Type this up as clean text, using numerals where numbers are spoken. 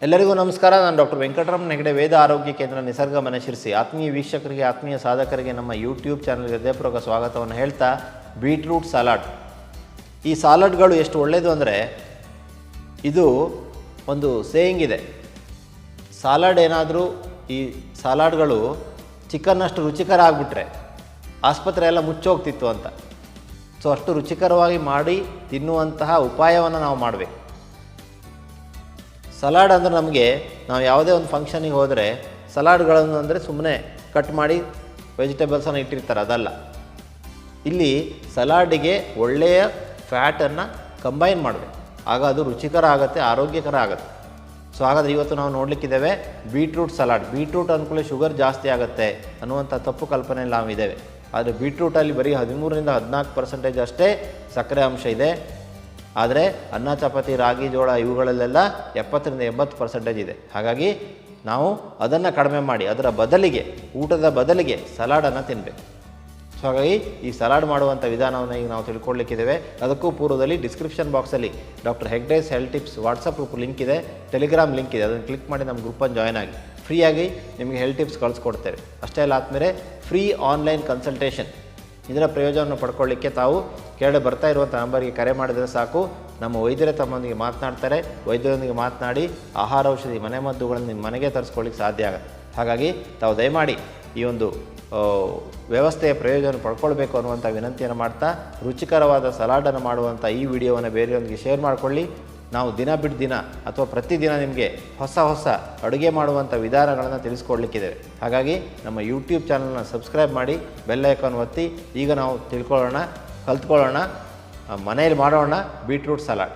ಎಲ್ಲರಿಗೂ ನಮಸ್ಕಾರ. ನಾನು ಡಾಕ್ಟರ್ ವೆಂಕಟರಮಣ ಹೆಗಡೆ, ವೇದ ಆರೋಗ್ಯ ಕೇಂದ್ರ, ನಿಸರ್ಗ ಮನೆ, ಶಿರ್ಸಿ. ಆತ್ಮೀಯ ವೀಕ್ಷಕರಿಗೆ, ಆತ್ಮೀಯ ಸಾಧಕರಿಗೆ ನಮ್ಮ ಯೂಟ್ಯೂಬ್ ಚಾನಲ್ಗೆ ಹೃದಯಪೂರ್ವಕ ಸ್ವಾಗತವನ್ನು ಹೇಳ್ತಾ, ಬೀಟ್ರೂಟ್ ಸಲಾಡ್. ಈ ಸಾಲಡ್ಗಳು ಎಷ್ಟು ಒಳ್ಳೆಯದು ಅಂದರೆ, ಇದು ಒಂದು ಸೇಯಿಂಗ್ ಇದೆ, ಸಾಲಡ್ ಏನಾದರೂ ಈ ಸಲಾಡ್ಗಳು ಚಿಕನ್ನಷ್ಟು ರುಚಿಕರ ಆಗಿಬಿಟ್ರೆ ಆಸ್ಪತ್ರೆ ಎಲ್ಲ ಮುಚ್ಚೋಗ್ತಿತ್ತು ಅಂತ. ಸೊ ಅಷ್ಟು ರುಚಿಕರವಾಗಿ ಮಾಡಿ ತಿನ್ನುವಂತಹ ಉಪಾಯವನ್ನು ನಾವು ಮಾಡಬೇಕು. ಸಲಾಡ್ ಅಂದರೆ ನಮಗೆ, ನಾವು ಯಾವುದೇ ಒಂದು ಫಂಕ್ಷನಿಗೆ ಹೋದರೆ ಸಲಾಡ್ಗಳನ್ನು ಅಂದರೆ ಸುಮ್ಮನೆ ಕಟ್ ಮಾಡಿ ವೆಜಿಟೇಬಲ್ಸನ್ನು ಇಟ್ಟಿರ್ತಾರೆ, ಅದಲ್ಲ. ಇಲ್ಲಿ ಸಲಾಡಿಗೆ ಒಳ್ಳೆಯ ಫ್ಯಾಟನ್ನು ಕಂಬೈನ್ ಮಾಡಬೇಕು, ಆಗ ಅದು ರುಚಿಕರ ಆಗುತ್ತೆ, ಆರೋಗ್ಯಕರ ಆಗುತ್ತೆ. ಸೊ ಹಾಗಾದರೆ ಇವತ್ತು ನಾವು ನೋಡಲಿಕ್ಕಿದ್ದೇವೆ ಬೀಟ್ರೂಟ್ ಸಲಾಡ್. ಬೀಟ್ರೂಟ್ ಅಂದ್ಕೊಳ್ಳಿ ಶುಗರ್ ಜಾಸ್ತಿ ಆಗುತ್ತೆ ಅನ್ನುವಂಥ ತಪ್ಪು ಕಲ್ಪನೆಯಲ್ಲಿ ನಾವಿದ್ದೇವೆ. ಆದರೆ ಬೀಟ್ರೂಟಲ್ಲಿ ಬರೀ 13-14% ಅಷ್ಟೇ ಸಕ್ಕರೆ ಅಂಶ ಇದೆ. ಆದರೆ ಅನ್ನ, ಚಪಾತಿ, ರಾಗಿ, ಜೋಳ ಇವುಗಳಲ್ಲೆಲ್ಲ 70-80% ಇದೆ. ಹಾಗಾಗಿ ನಾವು ಅದನ್ನು ಕಡಿಮೆ ಮಾಡಿ ಅದರ ಬದಲಿಗೆ, ಊಟದ ಬದಲಿಗೆ ಸಲಾಡನ್ನು ತಿನ್ನಬೇಕು. ಸೊ ಹಾಗಾಗಿ ಈ ಸಲಾಡ್ ಮಾಡುವಂಥ ವಿಧಾನವನ್ನು ಈಗ ನಾವು ತಿಳ್ಕೊಳ್ಳಿಕ್ಕಿದ್ದೇವೆ. ಅದಕ್ಕೂ ಪೂರ್ವದಲ್ಲಿ ಡಿಸ್ಕ್ರಿಪ್ಷನ್ ಬಾಕ್ಸಲ್ಲಿ doctor Hegde's health tips WhatsApp group link ಇದೆ, ಟೆಲಿಗ್ರಾಮ್ ಲಿಂಕ್ ಇದೆ. ಅದನ್ನು ಕ್ಲಿಕ್ ಮಾಡಿ ನಮ್ಮ ಗ್ರೂಪನ್ನು ಜಾಯ್ನ್ ಆಗಿ ಫ್ರೀಯಾಗಿ ನಿಮಗೆ ಹೆಲ್ತ್ ಟಿಪ್ಸ್ ಕಳಿಸ್ಕೊಡ್ತೇವೆ. ಅಷ್ಟೇ ಅಲ್ಲ, ಆದಮೇಲೆ ಫ್ರೀ ಆನ್ಲೈನ್ ಕನ್ಸಲ್ಟೇಷನ್, ಇದರ ಪ್ರಯೋಜನವನ್ನು ಪಡ್ಕೊಳ್ಳಿಕ್ಕೆ ತಾವು ಕೆಳಗೆ ಬರ್ತಾ ಇರುವಂಥ ನಂಬರ್ಗೆ ಕರೆ ಮಾಡಿದರೆ ಸಾಕು. ನಮ್ಮ ವೈದ್ಯರೇ ತಮ್ಮೊಂದಿಗೆ ಮಾತನಾಡ್ತಾರೆ. ವೈದ್ಯರೊಂದಿಗೆ ಮಾತನಾಡಿ ಆಹಾರ, ಔಷಧಿ, ಮನೆಮದ್ದುಗಳನ್ನು ನಿಮ್ಮ ಮನೆಗೆ ತರಿಸ್ಕೊಳ್ಳಿಕ್ಕೆ ಸಾಧ್ಯ ಆಗುತ್ತೆ. ಹಾಗಾಗಿ ತಾವು ದಯಮಾಡಿ ಈ ಒಂದು ವ್ಯವಸ್ಥೆಯ ಪ್ರಯೋಜನ ಪಡ್ಕೊಳ್ಬೇಕು ಅನ್ನುವಂಥ ವಿನಂತಿಯನ್ನು ಮಾಡ್ತಾ, ರುಚಿಕರವಾದ ಸಲಾಡನ್ನು ಮಾಡುವಂಥ ಈ ವಿಡಿಯೋವನ್ನು ಬೇರೆಯೊಂದಿಗೆ ಶೇರ್ ಮಾಡಿಕೊಳ್ಳಿ. ನಾವು ದಿನ ಬಿಟ್ಟು ದಿನ ಅಥವಾ ಪ್ರತಿದಿನ ನಿಮಗೆ ಹೊಸ ಹೊಸ ಅಡುಗೆ ಮಾಡುವಂಥ ವಿಧಾನಗಳನ್ನು ತಿಳಿಸ್ಕೊಡ್ಲಿಕ್ಕಿದ್ದೇವೆ. ಹಾಗಾಗಿ ನಮ್ಮ ಯೂಟ್ಯೂಬ್ ಚಾನಲ್ನ ಸಬ್ಸ್ಕ್ರೈಬ್ ಮಾಡಿ, ಬೆಲ್ ಐಕಾನ್ ಒತ್ತಿ. ಈಗ ನಾವು ಕಲ್ತ್ಕೊಳ್ಳೋಣ, ಮನೆಯಲ್ಲಿ ಮಾಡೋಣ ಬೀಟ್ರೂಟ್ ಸಲಾಡ್.